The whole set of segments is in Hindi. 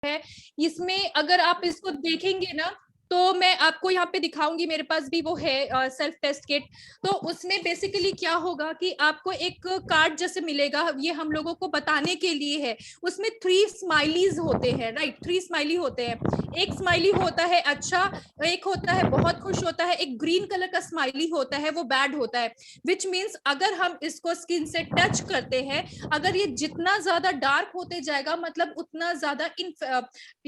है। इसमें अगर आप इसको देखेंगे ना तो मैं आपको यहाँ पे दिखाऊंगी, मेरे पास भी वो है सेल्फ टेस्ट किट। तो उसमें बेसिकली क्या होगा कि आपको एक कार्ड जैसे मिलेगा, ये हम लोगों को बताने के लिए है। उसमें 3 स्माइलीज होते हैं, राइट, 3 स्माइली होते हैं। एक स्माइली होता है अच्छा, एक होता है बहुत खुश होता है, एक ग्रीन कलर का स्माइली होता है वो बैड होता है। विच मीन्स अगर हम इसको स्किन से टच करते हैं, अगर ये जितना ज्यादा डार्क होते जाएगा मतलब उतना ज्यादा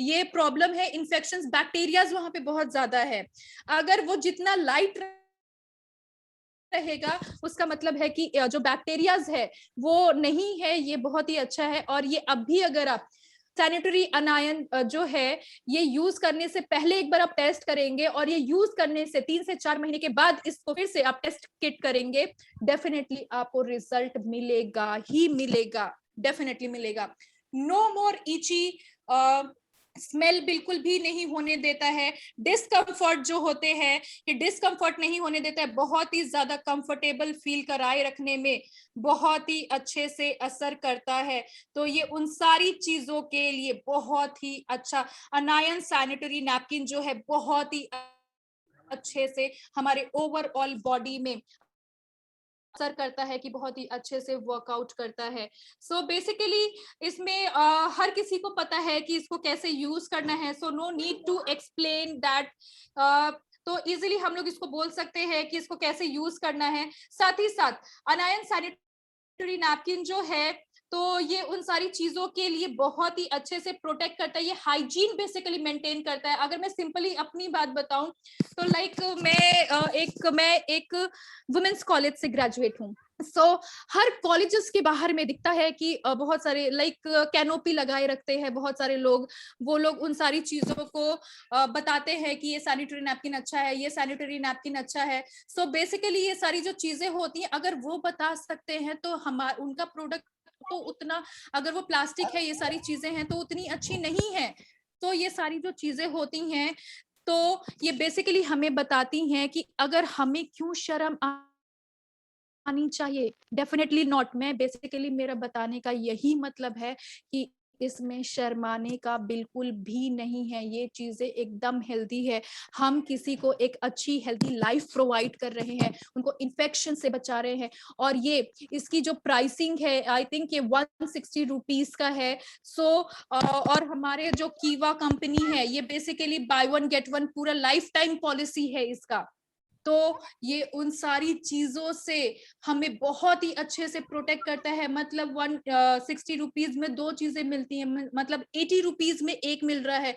ये प्रॉब्लम है, इन्फेक्शंस, बैक्टीरियाज वहां पे बहुत ज्यादा है। अगर वो जितना लाइट रहेगा उसका मतलब है कि जो बैक्टीरियाज है वो नहीं है, ये बहुत ही अच्छा है। और ये अब भी अगर आप सैनिटरी अनायन जो है ये यूज करने से पहले एक बार आप टेस्ट करेंगे और ये यूज करने से 3 से 4 महीने के बाद इसको फिर से आप टेस्ट किट करेंगे, डेफिनेटली आपको रिजल्ट मिलेगा ही मिलेगा, डेफिनेटली मिलेगा। नो मोर इची, स्मेल बिल्कुल भी नहीं होने देता है। डिस्कम्फर्ट जो होते हैं ये डिस्कम्फर्ट नहीं होने देता है, बहुत ही ज्यादा कंफर्टेबल फील कराए रखने में बहुत ही अच्छे से असर करता है। तो ये उन सारी चीजों के लिए बहुत ही अच्छा अनायन सैनिटरी नैपकिन जो है बहुत ही अच्छे से हमारे ओवरऑल बॉडी में असर करता है, कि बहुत ही अच्छे से वर्कआउट करता है। सो बेसिकली इसमें हर किसी को पता है कि इसको कैसे यूज करना है, so no need to explain that. तो इजीली हम लोग इसको बोल सकते हैं कि इसको कैसे यूज करना है। साथ ही साथ अनायन सैनिटरी नैपकिन जो है तो ये उन सारी चीजों के लिए बहुत ही अच्छे से प्रोटेक्ट करता है, ये हाइजीन बेसिकली मेंटेन करता है। अगर मैं सिंपली अपनी बात बताऊं तो लाइक मैं एक वुमेन्स कॉलेज से ग्रेजुएट हूँ। हर कॉलेजेस के बाहर में दिखता है कि बहुत सारे लाइक कैनोपी लगाए रखते हैं बहुत सारे लोग, वो लोग उन सारी चीजों को बताते हैं कि ये सैनिटरी नैपकिन अच्छा है, ये सैनिटरी नैपकिन अच्छा है। बेसिकली ये सारी जो चीजें होती हैं अगर वो बता सकते हैं तो हमारा उनका प्रोडक्ट तो उतना, अगर वो प्लास्टिक है ये सारी चीजें हैं तो उतनी अच्छी नहीं है। तो ये सारी जो चीजें होती हैं तो ये बेसिकली हमें बताती हैं कि अगर हमें क्यों शर्म आनी चाहिए, डेफिनेटली नॉट। मैं बेसिकली मेरा बताने का यही मतलब है कि इसमें शर्माने का बिल्कुल भी नहीं है, ये चीजें एकदम हेल्दी है। हम किसी को एक अच्छी हेल्दी लाइफ प्रोवाइड कर रहे हैं, उनको इन्फेक्शन से बचा रहे हैं। और ये इसकी जो प्राइसिंग है आई थिंक ये 160 रुपीज का है। और हमारे जो कीवा कंपनी है ये basically by one get one पूरा लाइफ टाइम पॉलिसी है इसका। तो ये उन सारी चीजों से हमें बहुत ही अच्छे से प्रोटेक्ट करता है। मतलब 160 रुपीज में 2 चीजें मिलती हैं, मतलब 80 रुपीज में एक मिल रहा है,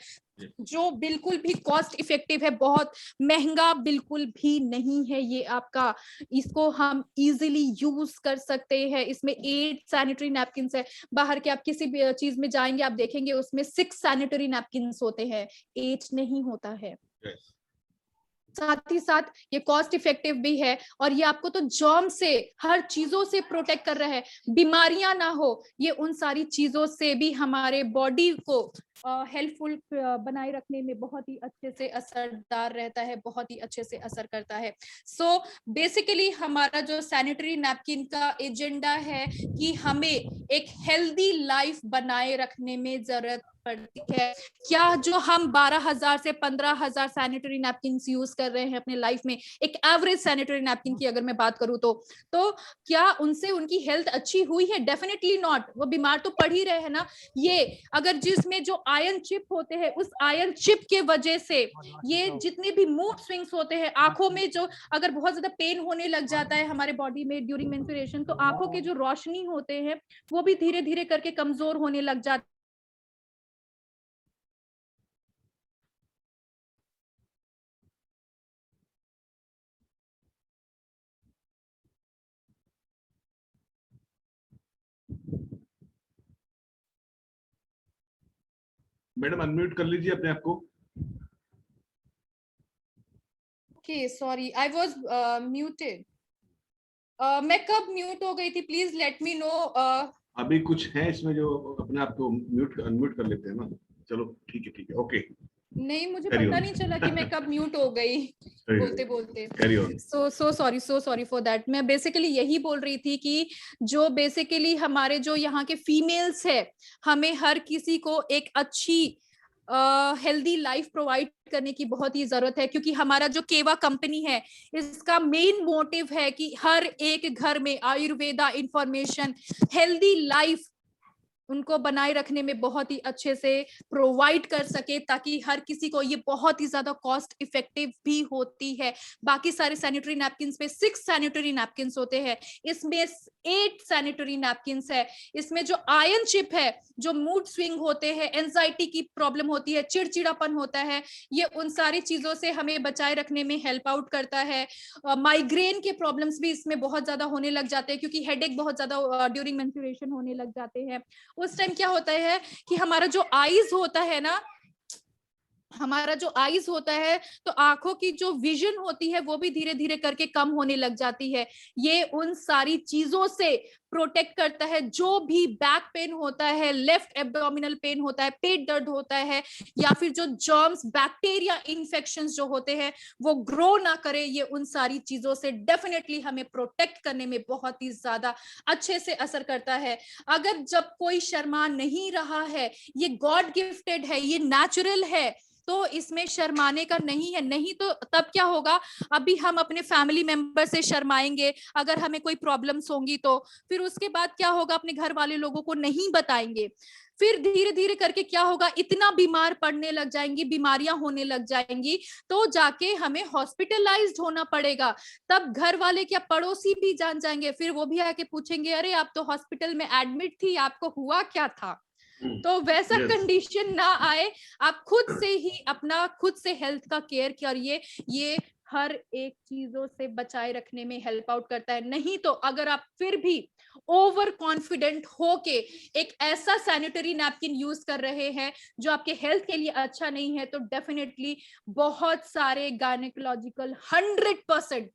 जो बिल्कुल भी कॉस्ट इफेक्टिव है, बहुत महंगा बिल्कुल भी नहीं है ये आपका। इसको हम इजीली यूज कर सकते हैं। इसमें 8 सैनिटरी नैपकिन है। बाहर के आप किसी भी चीज में जाएंगे आप देखेंगे उसमें 6 सैनिटरी नैपकिन होते हैं, 8 नहीं होता है। साथ ही साथ ये कॉस्ट इफेक्टिव भी है और ये आपको तो जर्म से हर चीजों से प्रोटेक्ट कर रहा है, बीमारियां ना हो, ये उन सारी चीजों से भी हमारे बॉडी को हेल्पफुल बनाए रखने में बहुत ही अच्छे से असरदार रहता है, बहुत ही अच्छे से असर करता है। बेसिकली हमारा जो सैनिटरी नैपकिन का एजेंडा है कि हमें एक हेल्दी लाइफ बनाए रखने में जरूरत पड़ती है। क्या जो हम 12,000 से 15,000 सैनिटरी नैपकिन यूज कर रहे हैं अपने लाइफ में, एक एवरेज सैनिटरी नैपकिन की अगर मैं बात करूं तो क्या उनसे उनकी हेल्थ अच्छी हुई है? Definitely not. वो बीमार तो पड़ ही रहे हैं ना। ये अगर जिसमें जो आयरन चिप होते हैं उस आयरन चिप के वजह से ये जितने भी मूड स्विंग्स होते हैं, आंखों में जो अगर बहुत ज्यादा पेन होने लग जाता है हमारे बॉडी में ड्यूरिंग मेंस्ट्रुएशन तो आंखों के जो रोशनी होते हैं वो भी धीरे धीरे करके कमजोर होने लग जाते। मैडम अनम्यूट कर लीजिए अपने आप को। Okay sorry, I was muted. मैं कब म्यूट हो गई थी? Please let me know. अभी कुछ है इसमें जो अपने आप को म्यूट अनम्यूट कर लेते हैं ना। चलो ठीक है ओके। नहीं, मुझे Carry पता on. नहीं चला कि मैं कब म्यूट हो गई बोलते बोलते। Carry on. So sorry for that. मैं बेसिकली यही बोल रही थी कि जो बेसिकली हमारे जो यहाँ के फीमेल्स है, हमें हर किसी को एक अच्छी हेल्दी लाइफ प्रोवाइड करने की बहुत ही जरूरत है, क्योंकि हमारा जो केवा कंपनी है, इसका मेन मोटिव है कि हर एक घर में आयुर्वेदा इंफॉर्मेशन, हेल्दी लाइफ उनको बनाए रखने में बहुत ही अच्छे से प्रोवाइड कर सके, ताकि हर किसी को, ये बहुत ही ज्यादा कॉस्ट इफेक्टिव भी होती है। बाकी सारे सैनिटरी नैपकिन पे 6 सैनिटरी नैपकिन होते हैं, इसमें 8 सैनिटरी नैपकिन है। इसमें जो आयरन चिप है, जो मूड स्विंग होते हैं, एंजाइटी की प्रॉब्लम होती है, चिड़चिड़ापन होता है, ये उन सारी चीजों से हमें बचाए रखने में हेल्प आउट करता है। माइग्रेन के प्रॉब्लम्स भी इसमें बहुत ज्यादा होने लग जाते हैं, क्योंकि हेडेक बहुत ज्यादा ड्यूरिंग मेंस्ट्रुएशन होने लग जाते हैं। उस टाइम क्या होता है कि हमारा जो आईज होता है ना, हमारा जो आईज होता है, तो आंखों की जो विजन होती है वो भी धीरे धीरे करके कम होने लग जाती है। ये उन सारी चीजों से प्रोटेक्ट करता है। जो भी बैक पेन होता है, लेफ्ट एब्डोमिनल पेन होता है, पेट दर्द होता है, या फिर जो जर्म्स, बैक्टीरिया इन्फेक्शंस जो होते हैं वो ग्रो ना करे, ये उन सारी चीजों से डेफिनेटली हमें प्रोटेक्ट करने में बहुत ही ज्यादा अच्छे से असर करता है। अगर जब कोई शर्मा नहीं रहा है, ये गॉड गिफ्टेड है, ये नेचुरल है, तो इसमें शर्माने का नहीं है। नहीं तो तब क्या होगा, अभी हम अपने फैमिली मेंबर से शर्माएंगे, अगर हमें कोई प्रॉब्लम्स होंगी तो फिर उसके बाद क्या होगा, अपने घर वाले लोगों को नहीं बताएंगे, फिर धीरे धीरे करके क्या होगा, इतना बीमार पड़ने लग जाएंगी, बीमारियां होने लग जाएंगी, तो जाके हमें हॉस्पिटलाइज्ड होना पड़ेगा। तब घर वाले क्या, पड़ोसी भी जान जाएंगे, फिर वो भी आके पूछेंगे, अरे आप तो हॉस्पिटल में एडमिट थी, आपको हुआ क्या था। तो वैसा कंडीशन ना आए, आप खुद से ही अपना खुद से हेल्थ का केयर करिए। ये हर एक चीजों से बचाए रखने में हेल्प आउट करता है। नहीं तो अगर आप फिर भी ओवर कॉन्फिडेंट होके एक ऐसा सैनिटरी नैपकिन यूज कर रहे हैं जो आपके हेल्थ के लिए अच्छा नहीं है, तो डेफिनेटली बहुत सारे गायनेकोलॉजिकल 100%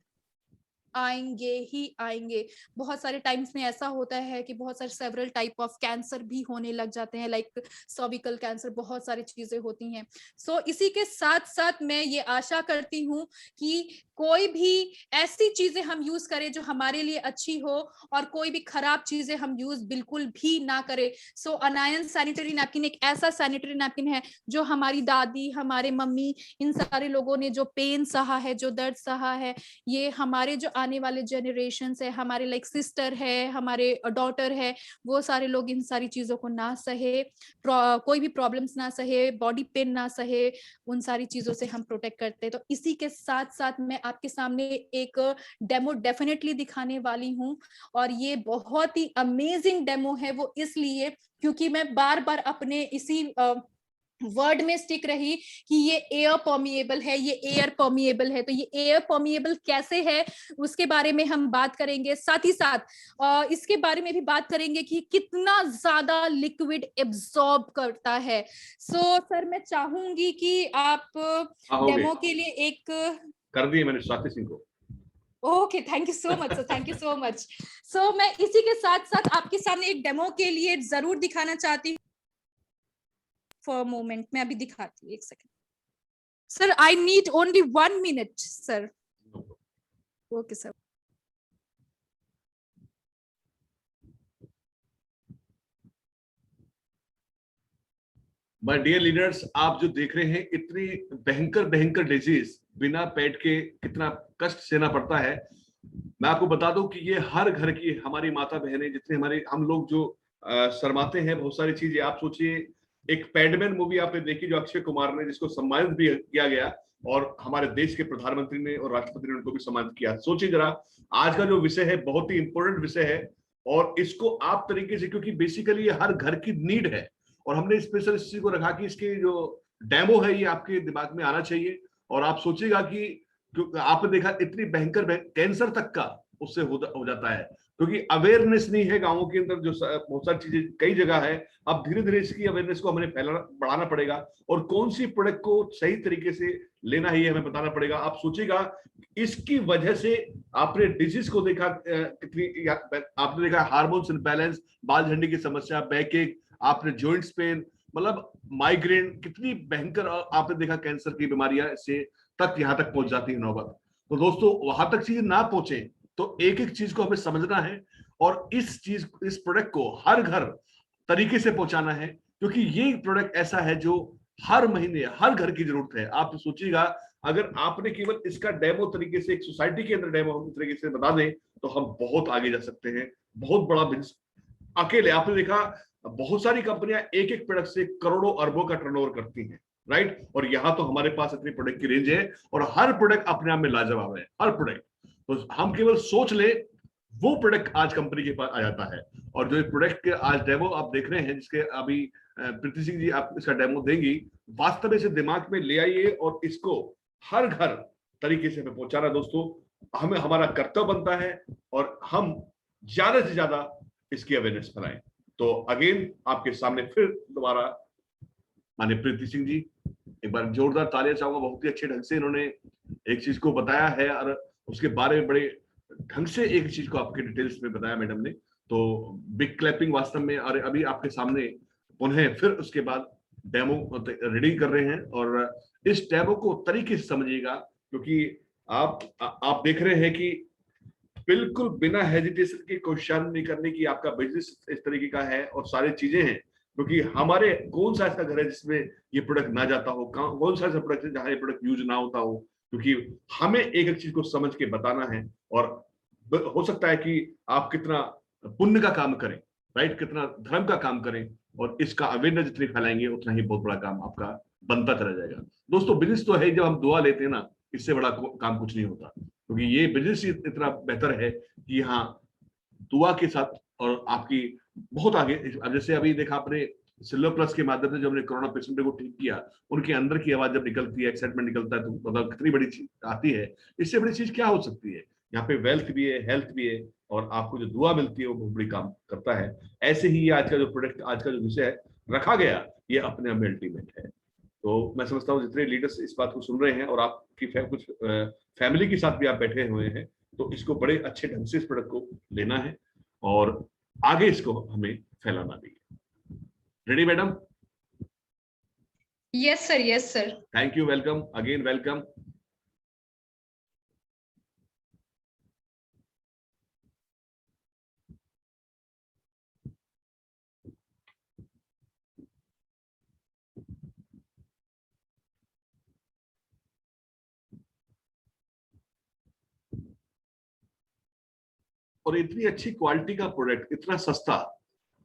आएंगे ही आएंगे। बहुत सारे टाइम्स में ऐसा होता है कि बहुत सारे सेवरल टाइप ऑफ कैंसर भी होने लग जाते हैं, लाइक सर्विकल कैंसर, बहुत सारी चीजें होती हैं। सो इसी के साथ साथ मैं ये आशा करती हूँ कि कोई भी ऐसी चीजें हम यूज करें जो हमारे लिए अच्छी हो, और कोई भी खराब चीजें हम यूज बिल्कुल भी ना करें। सो अनायन सैनिटरी नैपकिन एक ऐसा सैनिटरी नैपकिन है जो हमारी दादी, हमारे मम्मी, इन सारे लोगों ने जो पेन सहा है, जो दर्द सहा है, ये हमारे जो आने वाले जनरेशन है, हमारे लाइक सिस्टर है, हमारे डॉटर है, वो सारे लोग इन सारी चीजों को ना सहे, कोई भी प्रॉब्लम्स ना सहे, बॉडी पेन ना सहे, उन सारी चीजों से हम प्रोटेक्ट करते हैं। तो इसी के साथ साथ मैं आपके सामने एक डेमो डेफिनेटली दिखाने वाली हूँ, और ये बहुत ही अमेजिंग डेमो है। वो इसलिए क्योंकि मैं बार बार अपने इसी वर्ड में स्टिक रही कि ये एयर परमिएबल है, ये एयर परमिएबल है। तो ये एयर परमिएबल कैसे है उसके बारे में हम बात करेंगे, साथ ही साथ इसके बारे में भी बात करेंगे कि कितना ज्यादा लिक्विड एब्सॉर्ब करता है। सो सर, मैं चाहूंगी कि आप डेमो के लिए एक कर दिए मैंने स्वाति सिंह को। Okay, thank you so much sir, thank you so much. So मैं इसी के साथ साथ आपके सामने एक डेमो के लिए जरूर दिखाना चाहती हूँ। फॉर मोमेंट मैं अभी दिखाती हूँ, एक second sir, I need only 1 minute sir. Okay sir. My dear leaders, आप जो देख रहे हैं, इतनी भयंकर भयंकर डिजीज बिना पेट के कितना कष्ट सहना पड़ता है। मैं आपको बता दूं कि ये हर घर की हमारी माता बहनें, जितने हमारे हम लोग जो शर्माते हैं बहुत सारी चीजें। आप सोचिए, एक पैडमैन मूवी आपने देखी जो अक्षय कुमार ने, जिसको सम्मानित भी किया गया, और हमारे देश के प्रधानमंत्री ने और राष्ट्रपति ने उनको भी सम्मानित किया। सोचिए जरा, आज का जो विषय है बहुत ही इंपॉर्टेंट विषय है, और इसको आप तरीके से, क्योंकि बेसिकली ये हर घर की नीड है, और हमने स्पेशल इस चीज को रखा कि इसके जो डेमो है ये आपके दिमाग में आना चाहिए। और आप सोचिएगा कि आपने देखा इतनी भयंकर कैंसर तक का उससे हो जाता है, क्योंकि अवेयरनेस नहीं है गांवों के अंदर। जो बहुत सारी चीजें कई जगह है, अब धीरे धीरे इसकी अवेयरनेस को हमें बढ़ाना पड़ेगा, और कौन सी प्रोडक्ट को सही तरीके से लेना ही हमें बताना पड़ेगा। आप सोचिएगा, इसकी वजह से आपने डिजीज को देखा, आपने देखा हार्मोन्स इम्बैलेंस, बाल झंडी की समस्या, बैक एक, आपने जॉइंट्स पेन, मतलब माइग्रेन कितनी भयंकर, आपने देखा कैंसर की बीमारियां से तक यहाँ तक पहुंच जाती है नौबत। तो दोस्तों वहां तक चीजें ना पहुंचे तो एक एक चीज को हमें समझना है और इस प्रोडक्ट को हर घर तरीके से पहुंचाना है, क्योंकि ये प्रोडक्ट ऐसा है जो हर महीने हर घर की जरूरत है। आप सोचिएगा, अगर आपने केवल इसका डेमो तरीके से एक सोसाइटी के अंदर डेमो हम तरीके से बता दें तो हम बहुत आगे जा सकते हैं, बहुत बड़ा बिजनेस। अकेले आपने देखा बहुत सारी कंपनियां एक एक प्रोडक्ट से करोड़ों अरबों का टर्नओवर करती हैं, राइट। और यहाँ तो हमारे पास इतनी प्रोडक्ट की रेंज है और हर प्रोडक्ट अपने आप में लाजवाब है, हर प्रोडक्ट। तो हम केवल सोच ले वो प्रोडक्ट आज कंपनी के पास आ जाता है। और जो प्रोडक्ट के आज डेमो आप देख रहे हैं, जिसके अभी प्रीति सिंह जी आप इसका डेमो देंगी, वास्तव में इसे दिमाग में ले आइए और इसको हर घर तरीके से पहुंचाना दोस्तों हमें हमारा कर्तव्य बनता है और हम ज्यादा से ज्यादा इसकी अवेयरनेस फैलाएं। तो अगेन आपके सामने फिर दोबारा माननीय प्रीति सिंह जी, एक बार जोरदार तालियां चाहूंगा। बहुत ही अच्छे ढंग से इन्होंने एक चीज को बताया है और उसके बारे में बड़े ढंग से एक चीज को आपके डिटेल्स में बताया मैडम ने। तो बिग क्लैपिंग वास्तव में। और अभी आपके सामने उन्हें फिर उसके बाद डेमो रेडी कर रहे हैं और इस डेमो को तरीके से समझिएगा, क्योंकि आप देख रहे हैं कि बिल्कुल बिना हेजिटेशन के क्वेश्चन नहीं करने की आपका बिजनेस इस तरीके का है और सारी चीजें हैं। क्योंकि हमारे कौन सा ऐसा घर है जिसमें ये प्रोडक्ट ना जाता हो, कौन सा ऐसा प्रोडक्ट है जहां ये प्रोडक्ट यूज ना होता हो, क्योंकि हमें एक एक चीज को समझ के बताना है। और हो सकता है कि आप कितना पुण्य का काम करें, राइट, कितना धर्म का काम करें और इसका अवेयरनेस जितनी फैलाएंगे उतना ही बहुत बड़ा काम आपका बनता चला जाएगा। दोस्तों बिजनेस तो है, जब हम दुआ लेते हैं ना, इससे बड़ा काम कुछ नहीं होता, क्योंकि ये बिजनेस इतना बेहतर है कि यहाँ दुआ के साथ और आपकी बहुत आगे। अब जैसे अभी देखा आपने सिल्वर प्लस के माध्यम से जब हमने कोरोना पेशेंट को ठीक किया, उनके अंदर की आवाज जब निकलती है, एक्साइटमेंट निकलता है, तो मतलब कितनी बड़ी चीज आती है। इससे बड़ी चीज क्या हो सकती है। यहाँ पे वेल्थ भी है, हेल्थ भी है और आपको जो दुआ मिलती है वो बहुत बड़ी काम करता है। ऐसे ही ये आज का जो प्रोडक्ट, आज का जो विषय है रखा गया, ये अपने आप में अल्टीमेट है। तो मैं समझता हूँ जितने लीडर्स इस बात को सुन रहे हैं और आपकी कुछ फैमिली के साथ भी आप बैठे हुए हैं, तो इसको बड़े अच्छे ढंग से इस प्रोडक्ट को लेना है और आगे इसको हमें फैलाना भी है। Ready madam? Yes sir, yes sir. Thank you, welcome again, welcome. और इतनी अच्छी क्वालिटी का प्रोडक्ट, इतना सस्ता,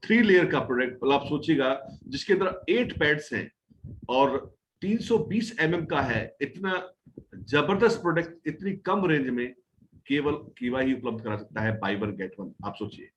3 लेयर का प्रोडक्ट, मतलब आप सोचिएगा जिसके अंदर 8 पैड्स हैं और 320 mm का है। इतना जबरदस्त प्रोडक्ट इतनी कम रेंज में केवल कीवा ही उपलब्ध करा सकता है। By one get one. आप सोचिए।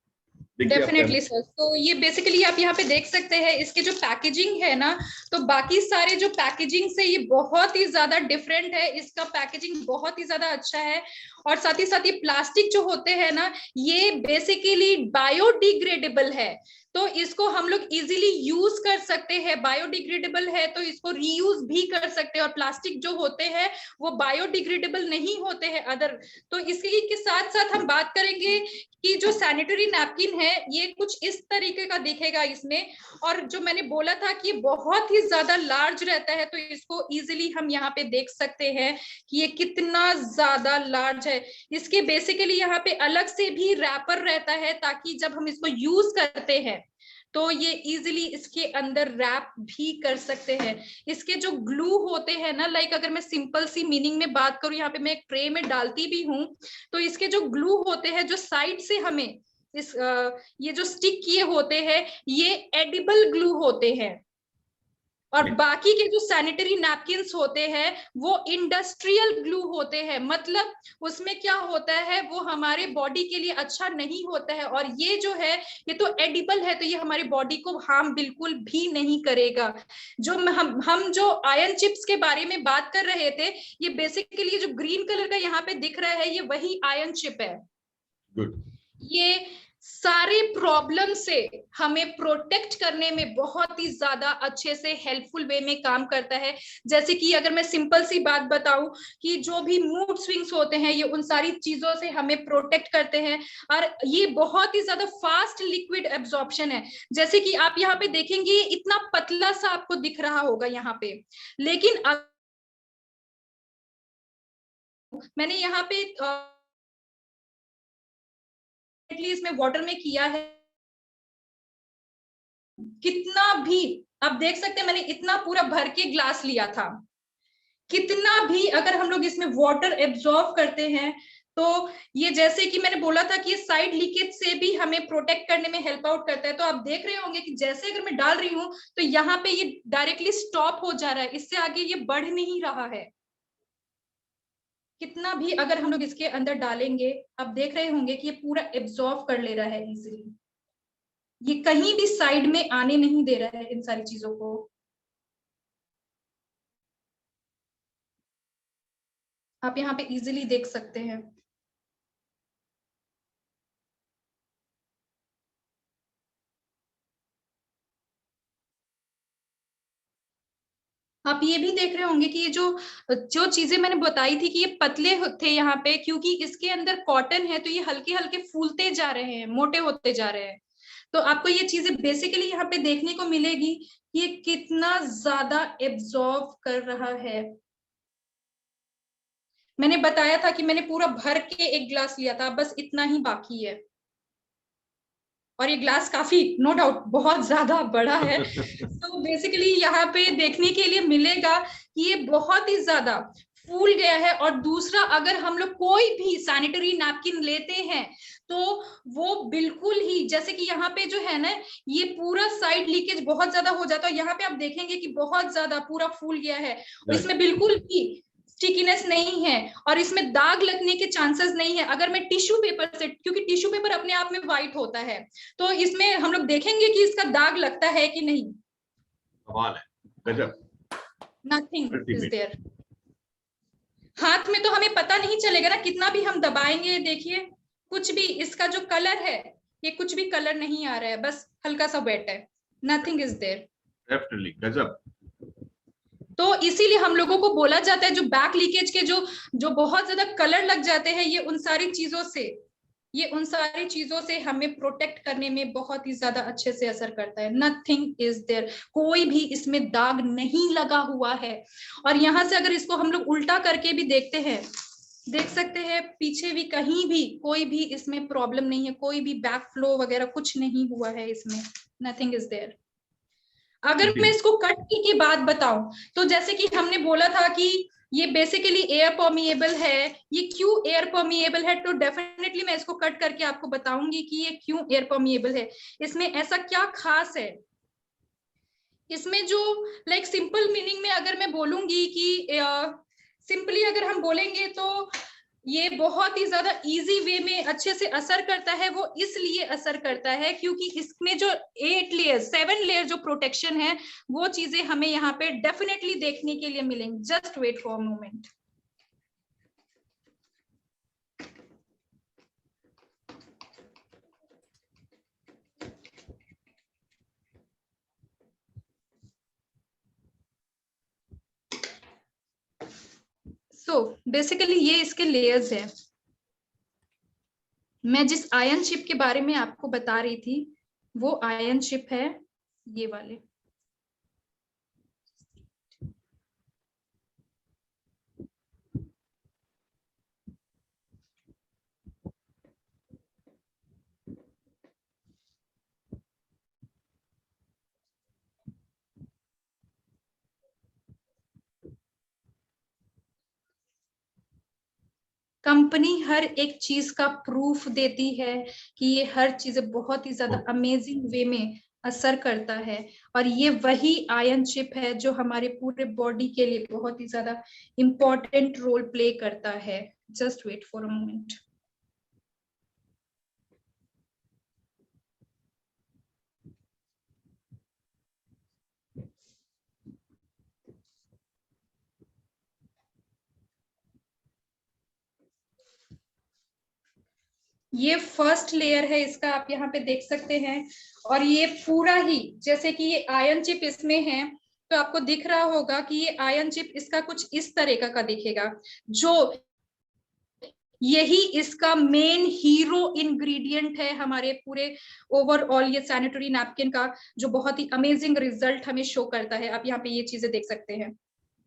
Definitely sir. तो ये बेसिकली आप यहाँ पे देख सकते हैं, इसके जो पैकेजिंग है ना, तो बाकी सारे जो पैकेजिंग से ये बहुत ही ज्यादा डिफरेंट है। इसका पैकेजिंग बहुत ही ज्यादा अच्छा है और साथ ही प्लास्टिक जो होते हैं ना, ये बेसिकली बायोडिग्रेडेबल है, तो इसको हम लोग इजीली यूज कर सकते हैं। बायोडिग्रेडेबल है तो इसको रीयूज भी कर सकते हैं। और प्लास्टिक जो होते हैं वो बायोडिग्रेडेबल नहीं होते हैं अदर। तो इसी के साथ साथ हम बात करेंगे कि जो सैनिटरी नैपकिन है ये कुछ इस तरीके का दिखेगा इसमें। और जो मैंने बोला था कि बहुत ही ज्यादा लार्ज रहता है, तो इसको इजीली हम यहाँ पे देख सकते हैं कि ये कितना ज्यादा लार्ज है। इसके बेसिकली यहाँ पे अलग से भी रैपर रहता है, ताकि जब हम इसको यूज करते हैं तो ये इजीली इसके अंदर रैप भी कर सकते हैं। इसके जो ग्लू होते हैं ना, लाइक अगर मैं सिंपल सी मीनिंग में बात करूं, यहाँ पे मैं एक ट्रे में डालती भी हूं, तो इसके जो ग्लू होते हैं, जो साइड से हमें ये जो स्टिक किए होते हैं, ये एडिबल ग्लू होते हैं। और बाकी के जो सैनिटरी नैपकिन्स होते हैं वो इंडस्ट्रियल ग्लू होते हैं। मतलब उसमें क्या होता है, वो हमारे बॉडी के लिए अच्छा नहीं होता है। और ये जो है ये तो एडिबल है, तो ये हमारी बॉडी को हार्म बिल्कुल भी नहीं करेगा। जो हम जो आयरन चिप्स के बारे में बात कर रहे थे, ये बेसिकली जो ग्रीन कलर का यहाँ पे दिख रहा है, ये वही आयरन चिप है। Good. ये सारे प्रॉब्लम से हमें प्रोटेक्ट करने में बहुत ही ज्यादा अच्छे से हेल्पफुल वे में काम करता है। जैसे कि अगर मैं सिंपल सी बात बताऊं कि जो भी मूड स्विंग्स होते हैं, ये उन सारी चीजों से हमें प्रोटेक्ट करते हैं। और ये बहुत ही ज्यादा फास्ट लिक्विड एब्जॉर्प्शन है। जैसे कि आप यहाँ पे देखेंगे इतना पतला सा आपको दिख रहा होगा यहाँ पे, लेकिन मैंने यहाँ पे इसमें वाटर में किया है, कितना भी आप देख सकते हैं, मैंने इतना पूरा भर के ग्लास लिया था। कितना भी अगर हम लोग इसमें वाटर एब्जॉर्ब करते हैं, तो ये जैसे कि मैंने बोला था कि ये साइड लीकेज से भी हमें प्रोटेक्ट करने में हेल्प आउट करता है। तो आप देख रहे होंगे कि जैसे अगर मैं डाल रही हूं तो यहाँ पे ये डायरेक्टली स्टॉप हो जा रहा है, इससे आगे ये बढ़ नहीं रहा है। कितना भी अगर हम लोग इसके अंदर डालेंगे, आप देख रहे होंगे कि ये पूरा एब्जॉर्ब कर ले रहा है इजीली। ये कहीं भी साइड में आने नहीं दे रहा है इन सारी चीजों को। आप यहाँ पे इजीली देख सकते हैं। आप ये भी देख रहे होंगे कि ये जो जो चीजें मैंने बताई थी कि ये पतले थे यहाँ पे, क्योंकि इसके अंदर कॉटन है, तो ये हल्के हल्के फूलते जा रहे हैं, मोटे होते जा रहे हैं। तो आपको ये चीजें बेसिकली यहाँ पे देखने को मिलेगी कि ये कितना ज्यादा एब्जॉर्ब कर रहा है। मैंने बताया था कि मैंने पूरा भर के एक ग्लास लिया था, बस इतना ही बाकी है। और ये ग्लास काफी नो डाउट बहुत ज्यादा बड़ा है। तो बेसिकली यहाँ पे देखने के लिए मिलेगा कि ये बहुत ही ज्यादा फूल गया है। और दूसरा, अगर हम लोग कोई भी सैनिटरी नैपकिन लेते हैं तो वो बिल्कुल ही, जैसे कि यहाँ पे जो है ना, ये पूरा साइड लीकेज बहुत ज्यादा हो जाता है। यहाँ पे आप देखेंगे कि बहुत ज्यादा पूरा फूल गया है और इसमें बिल्कुल भी स्टिकीनेस नहीं है और इसमें दाग लगने के चांसेस नहीं है। अगर मैं टिश्यू पेपर से, क्योंकि टिश्यू पेपर अपने आप में व्हाइट होता है, तो इसमें हम लोग देखेंगे कि इसका दाग लगता है कि नहीं। कमाल है, गजब। Nothing is there. हाथ में तो हमें पता नहीं चलेगा ना, कितना भी हम दबाएंगे। देखिए कुछ भी, इसका जो कलर है ये कुछ भी कलर नहीं आ रहा है, बस हल्का सा वेट है। Nothing is there. डेफिनेटली गजब। तो इसीलिए हम लोगों को बोला जाता है जो बैक लीकेज के जो जो बहुत ज्यादा कलर लग जाते हैं, ये उन सारी चीजों से, ये उन सारी चीजों से हमें प्रोटेक्ट करने में बहुत ही ज्यादा अच्छे से असर करता है। नथिंग इज देयर, कोई भी इसमें दाग नहीं लगा हुआ है। और यहां से अगर इसको हम लोग उल्टा करके भी देखते हैं, देख सकते हैं पीछे भी कहीं भी कोई भी इसमें प्रॉब्लम नहीं है, कोई भी बैक फ्लो वगैरह कुछ नहीं हुआ है इसमें। Nothing is there. अगर मैं इसको कट की बात बताऊं, तो जैसे कि हमने बोला था कि ये बेसिकली एयर परमिएबल है। ये क्यों एयर परमिएबल है, तो डेफिनेटली मैं इसको कट करके आपको बताऊंगी कि ये क्यों एयर परमिएबल है, इसमें ऐसा क्या खास है। इसमें जो लाइक सिंपल मीनिंग में अगर मैं बोलूंगी कि सिंपली अगर हम बोलेंगे तो ये बहुत ही ज्यादा इजी वे में अच्छे से असर करता है। वो इसलिए असर करता है क्योंकि इसमें जो 8 लेयर 7 लेयर जो प्रोटेक्शन है, वो चीजें हमें यहाँ पे डेफिनेटली देखने के लिए मिलेंगी। Just wait for a moment. So basically ये इसके लेयर्स है। मैं जिस आयन शिप के बारे में आपको बता रही थी, वो आयन शिप है ये वाले। कंपनी हर एक चीज का प्रूफ देती है कि ये हर चीज बहुत ही ज्यादा अमेजिंग वे में असर करता है। और ये वही आयन चिप है जो हमारे पूरे बॉडी के लिए बहुत ही ज्यादा इंपॉर्टेंट रोल प्ले करता है। Just wait for a moment. ये फर्स्ट लेयर है इसका, आप यहाँ पे देख सकते हैं। और ये पूरा ही जैसे कि ये आयन चिप इसमें है, तो आपको दिख रहा होगा कि ये आयन चिप इसका कुछ इस तरीका का दिखेगा, जो यही इसका मेन हीरो इंग्रेडिएंट है हमारे पूरे ओवरऑल ये सैनिटरी नैपकिन का, जो बहुत ही अमेजिंग रिजल्ट हमें शो करता है। आप यहाँ पे ये चीजें देख सकते हैं।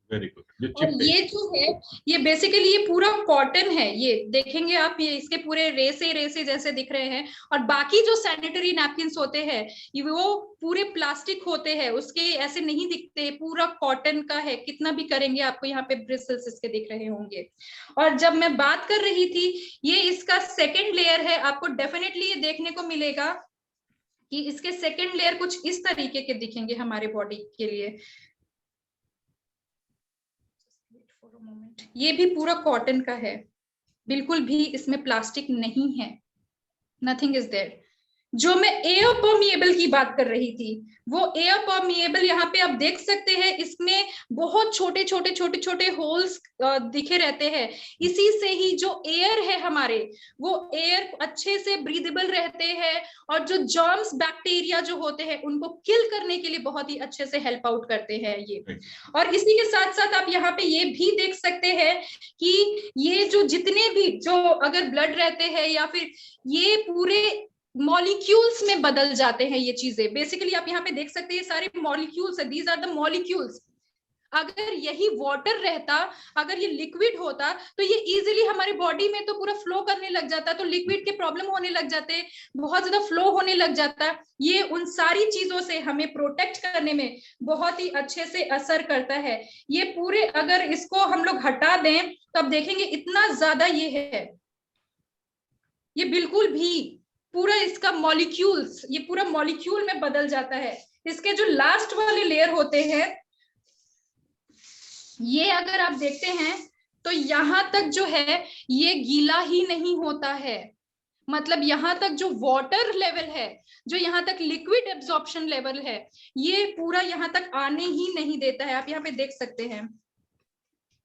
Very good. और ये जो है ये बेसिकली ये पूरा कॉटन है, ये देखेंगे आप, ये इसके पूरे रेसे रेसे जैसे दिख रहे हैं। और बाकी जो सैनिटरी नैपकिन्स होते हैं वो पूरे प्लास्टिक होते हैं, उसके ऐसे नहीं दिखते, पूरा कॉटन का है। कितना भी करेंगे आपको यहाँ पे ब्रिसल्स इसके दिख रहे होंगे। और जब मैं बात कर रही थी, ये इसका सेकेंड लेयर है, आपको डेफिनेटली ये देखने को मिलेगा कि इसके सेकेंड लेयर कुछ इस तरीके के दिखेंगे हमारे बॉडी के लिए। ये भी पूरा कॉटन का है, बिल्कुल भी इसमें प्लास्टिक नहीं है, नथिंग इज देयर। जो मैं एयर परमिएबल की बात कर रही थी, वो एयर परमिएबल यहाँ पे आप देख सकते हैं, इसमें बहुत छोटे छोटे छोटे छोटे होल्स दिखे रहते हैं। इसी से ही जो एयर है हमारे, वो एयर अच्छे से ब्रीदेबल रहते हैं, और जो जर्म्स बैक्टीरिया जो होते हैं उनको किल करने के लिए बहुत ही अच्छे से हेल्प आउट करते हैं ये। और इसी के साथ साथ आप यहाँ पे ये भी देख सकते हैं कि ये जो जितने भी जो अगर ब्लड रहते हैं या फिर ये पूरे मॉलिक्यूल्स में बदल जाते हैं ये चीजें। बेसिकली आप यहाँ पे देख सकते हैं ये सारे मॉलिक्यूल्स है, दीज आर द मॉलिक्यूल्स। अगर यही वाटर रहता, अगर ये लिक्विड होता, तो ये इजीली हमारे बॉडी में तो पूरा फ्लो करने लग जाता, तो लिक्विड के प्रॉब्लम होने लग जाते, बहुत ज्यादा फ्लो होने लग जाता। ये उन सारी चीजों से हमें प्रोटेक्ट करने में बहुत ही अच्छे से असर करता है। ये पूरे अगर इसको हम लोग हटा दें तो आप देखेंगे इतना ज्यादा ये है, ये बिल्कुल भी पूरा इसका मॉलिक्यूल्स, ये पूरा मॉलिक्यूल में बदल जाता है। इसके जो लास्ट वाले लेयर होते हैं, ये अगर आप देखते हैं तो यहां तक जो है ये गीला ही नहीं होता है, मतलब यहां तक जो वाटर लेवल है, जो यहाँ तक लिक्विड एब्जॉर्प्शन लेवल है, ये पूरा यहाँ तक आने ही नहीं देता है। आप यहाँ पे देख सकते हैं,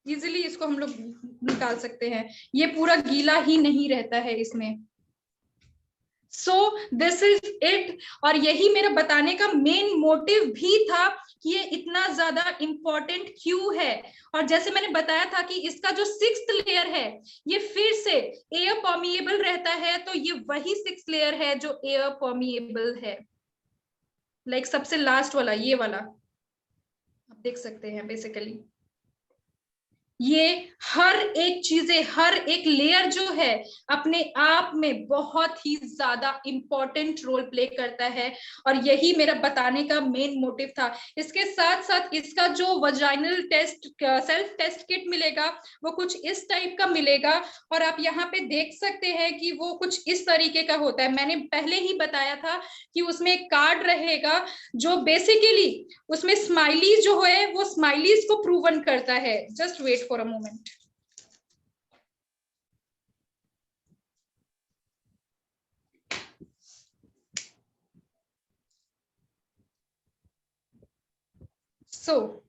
इजिली इसको हम लोग निकाल सकते हैं, ये पूरा गीला ही नहीं रहता है इसमें। So this is it. और यही मेरा बताने का मेन मोटिव भी था कि ये इतना ज्यादा इंपॉर्टेंट क्यों है। और जैसे मैंने बताया था कि इसका जो 6th लेयर है ये फिर से एयर परमिएबल रहता है, तो ये वही 6th लेयर है जो एयर परमिएबल है, लाइक सबसे लास्ट वाला ये वाला आप देख सकते हैं। बेसिकली ये हर एक चीजें, हर एक लेयर जो है अपने आप में बहुत ही ज्यादा इंपॉर्टेंट रोल प्ले करता है, और यही मेरा बताने का मेन मोटिव था। इसके साथ साथ इसका जो vaginal test, self test kit मिलेगा वो कुछ इस टाइप का मिलेगा, और आप यहाँ पे देख सकते हैं कि वो कुछ इस तरीके का होता है। मैंने पहले ही बताया था कि उसमें एक कार्ड रहेगा जो बेसिकली उसमें स्माइलीज जो है वो स्माइलीज को प्रूवन करता है। Just wait for a moment. So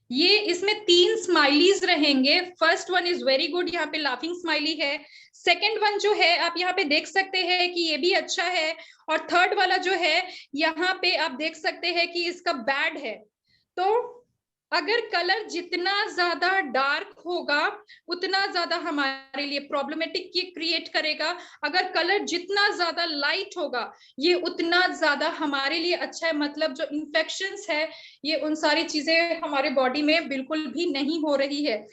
ये इसमें 3 स्माइलीज रहेंगे। First one is very good, यहाँ पे लाफिंग स्माइली है। सेकेंड वन जो है आप यहाँ पे देख सकते हैं कि ये भी अच्छा है। और थर्ड वाला जो है यहाँ पे आप देख सकते हैं कि इसका बैड है। तो अगर कलर जितना ज्यादा डार्क होगा उतना ज्यादा हमारे लिए प्रॉब्लमेटिक ये क्रिएट करेगा, अगर कलर जितना ज्यादा लाइट होगा ये उतना ज्यादा हमारे लिए अच्छा है। मतलब जो इन्फेक्शंस है ये उन सारी चीजें हमारे बॉडी में बिल्कुल भी नहीं हो रही है।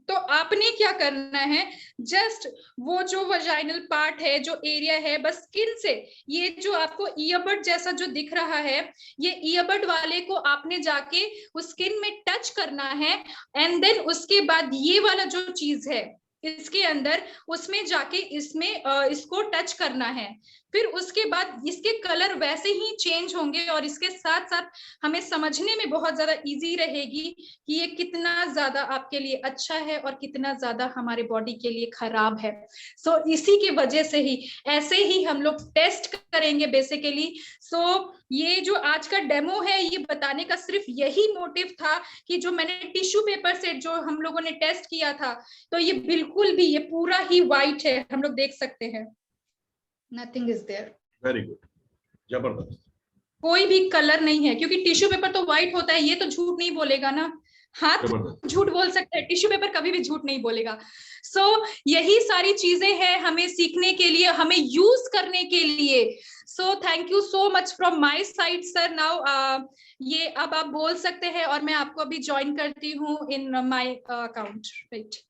तो आपने क्या करना है, जस्ट वो जो वजाइनल पार्ट है, जो एरिया है, बस स्किन से ये जो आपको ईयरबड जैसा जो दिख रहा है, ये ईयरबड वाले को आपने जाके उस स्किन में टच करना है, एंड देन उसके बाद ये वाला जो चीज है इसके अंदर, उसमें जाके इसमें इसको टच करना है। फिर उसके बाद इसके कलर वैसे ही चेंज होंगे, और इसके साथ साथ हमें समझने में बहुत ज्यादा इजी रहेगी कि ये कितना ज्यादा आपके लिए अच्छा है और कितना ज्यादा हमारे बॉडी के लिए खराब है। सो इसी की वजह से ही ऐसे ही हम लोग टेस्ट करेंगे बेसिकली। सो ये जो आज का डेमो है ये बताने का सिर्फ यही मोटिव था कि जो मैंने टिश्यू पेपर से जो हम लोगों ने टेस्ट किया था, तो ये बिल्कुल भी ये पूरा ही व्हाइट है, हम लोग देख सकते हैं। Nothing is there. Very good, जबरदस्त। कोई भी कलर नहीं है, क्योंकि टिश्यू पेपर तो व्हाइट होता है, ये तो झूठ नहीं बोलेगा ना। हाथ झूठ बोल सकते हैं, टिश्यू पेपर कभी भी झूठ नहीं बोलेगा। सो यही सारी चीजें हैं हमें सीखने के लिए, हमें यूज करने के लिए। So thank you so much from my side sir. Now ये अब आप बोल सकते हैं और मैं आपको अभी ज्वाइन करती हूँ इन माय अकाउंट। राइट।